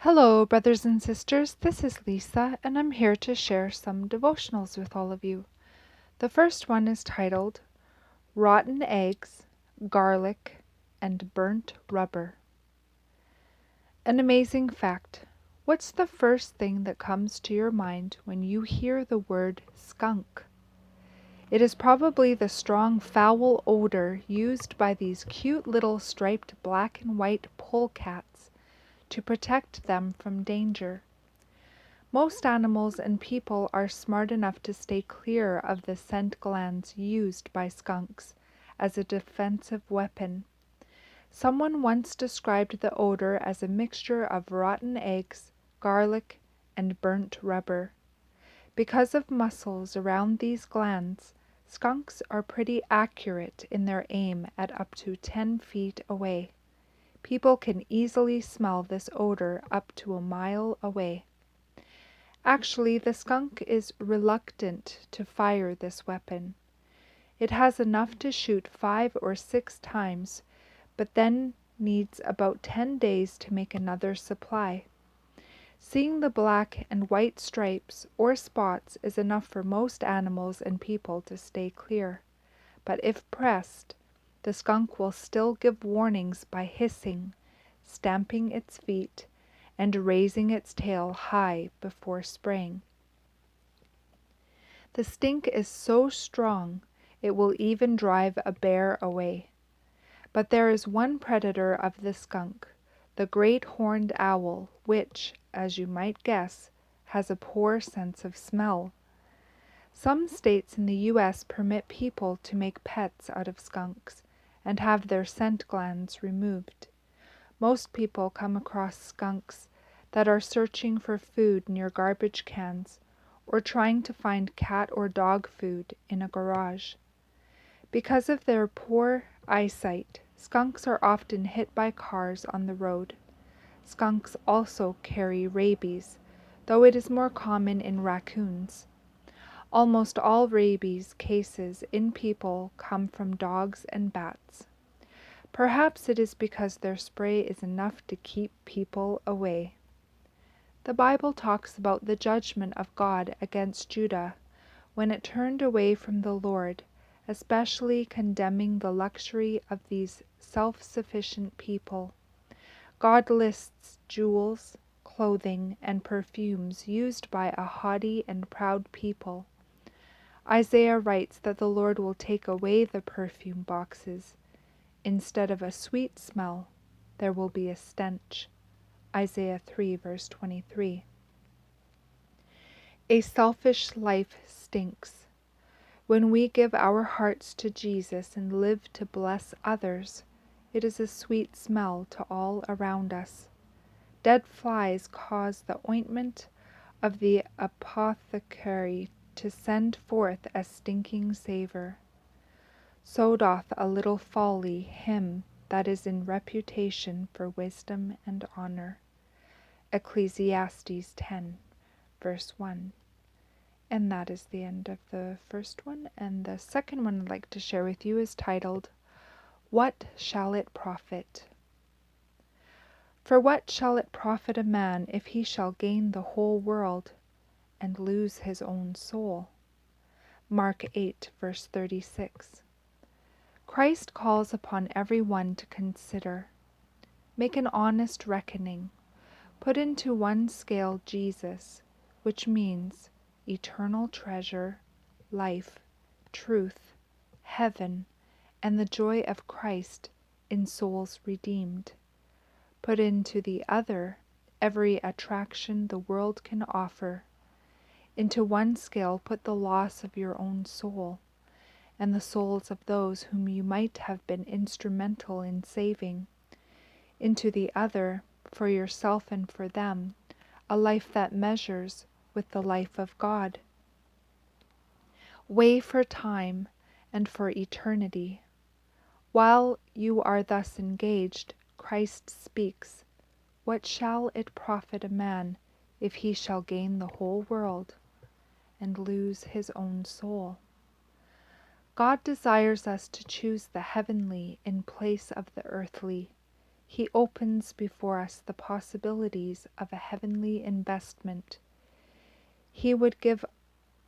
Hello, brothers and sisters. This is Lisa, and I'm here to share some devotionals with all of you. The first one is titled Rotten Eggs, Garlic, and Burnt Rubber. An amazing fact. What's the first thing that comes to your mind when you hear the word skunk? It is probably the strong foul odor used by these cute little striped black and white polecats to protect them from danger. Most animals and people are smart enough to stay clear of the scent glands used by skunks as a defensive weapon. Someone once described the odor as a mixture of rotten eggs, garlic, and burnt rubber. Because of muscles around these glands, skunks are pretty accurate in their aim at up to 10 feet away. People can easily smell this odor up to a mile away. Actually, the skunk is reluctant to fire this weapon. It has enough to shoot 5 or 6 times, but then needs about 10 days to make another supply. Seeing the black and white stripes or spots is enough for most animals and people to stay clear. But if pressed, the skunk will still give warnings by hissing, stamping its feet, and raising its tail high before spraying. The stink is so strong it will even drive a bear away. But there is one predator of the skunk, the great horned owl, which, as you might guess, has a poor sense of smell. Some states in the U.S. permit people to make pets out of skunks and have their scent glands removed. Most people come across skunks that are searching for food near garbage cans or trying to find cat or dog food in a garage. Because of their poor eyesight, skunks are often hit by cars on the road. Skunks also carry rabies, though it is more common in raccoons. Almost all rabies cases in people come from dogs and bats. Perhaps it is because their spray is enough to keep people away. The Bible talks about the judgment of God against Judah when it turned away from the Lord, especially condemning the luxury of these self-sufficient people. God lists jewels, clothing, and perfumes used by a haughty and proud people. Isaiah writes that the Lord will take away the perfume boxes. Instead of a sweet smell, there will be a stench. Isaiah 3 verse 23. A selfish life stinks. When we give our hearts to Jesus and live to bless others, it is a sweet smell to all around us. Dead flies cause the ointment of the apothecary to send forth a stinking savour. So doth a little folly him that is in reputation for wisdom and honour. Ecclesiastes 10, verse 1. And that is the end of the first one. And the second one I'd like to share with you is titled, What Shall It Profit? For what shall it profit a man if he shall gain the whole world and lose his own soul? Mark 8, verse 36. Christ calls upon every one to consider. Make an honest reckoning. Put into one scale Jesus, which means eternal treasure, life, truth, heaven, and the joy of Christ in souls redeemed. Put into the other every attraction the world can offer. Into one scale put the loss of your own soul, and the souls of those whom you might have been instrumental in saving. Into the other, for yourself and for them, a life that measures with the life of God. Weigh for time and for eternity. While you are thus engaged, Christ speaks, What shall it profit a man if he shall gain the whole world and lose his own soul? God desires us to choose the heavenly in place of the earthly. He opens before us the possibilities of a heavenly investment. He would give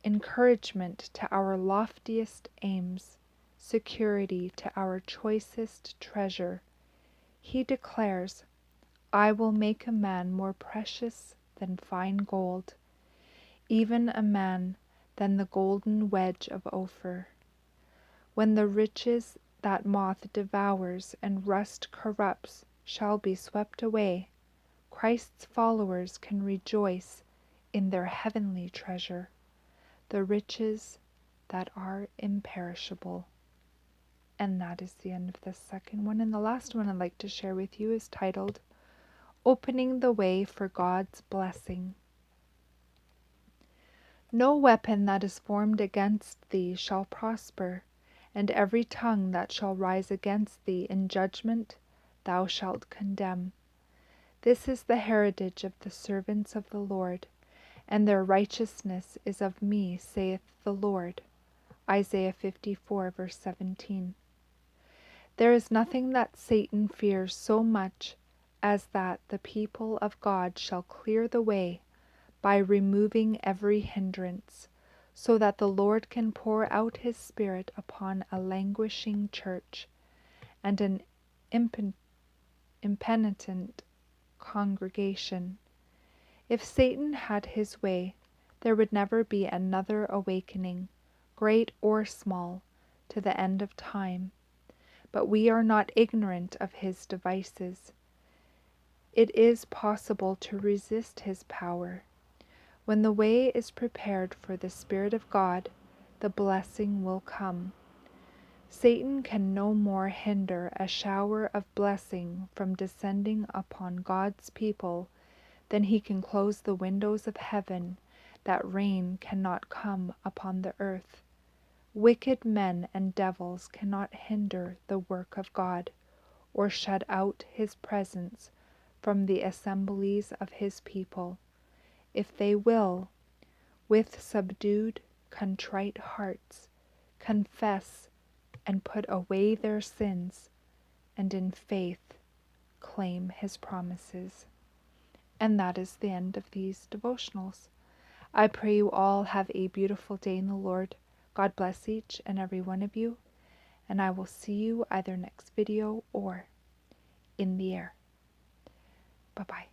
encouragement to our loftiest aims, security to our choicest treasure. He declares, I will make a man more precious than fine gold, even a man than the golden wedge of Ophir. When the riches that moth devours and rust corrupts shall be swept away, Christ's followers can rejoice in their heavenly treasure, the riches that are imperishable. And that is the end of the second one. And the last one I'd like to share with you is titled, Opening the Way for God's Blessing. No weapon that is formed against thee shall prosper, and every tongue that shall rise against thee in judgment thou shalt condemn. This is the heritage of the servants of the Lord, and their righteousness is of me, saith the Lord. Isaiah 54, verse 17. There is nothing that Satan fears so much as that the people of God shall clear the way by removing every hindrance, so that the Lord can pour out his Spirit upon a languishing church and an impenitent congregation. If Satan had his way, there would never be another awakening, great or small, to the end of time. But we are not ignorant of his devices. It is possible to resist his power. When the way is prepared for the Spirit of God, the blessing will come. Satan can no more hinder a shower of blessing from descending upon God's people than he can close the windows of heaven that rain cannot come upon the earth. Wicked men and devils cannot hinder the work of God, or shut out his presence from the assemblies of his people, if they will, with subdued, contrite hearts, confess and put away their sins, and in faith claim his promises. And that is the end of these devotionals. I pray you all have a beautiful day in the Lord. God bless each and every one of you, and I will see you either next video or in the air. Bye-bye.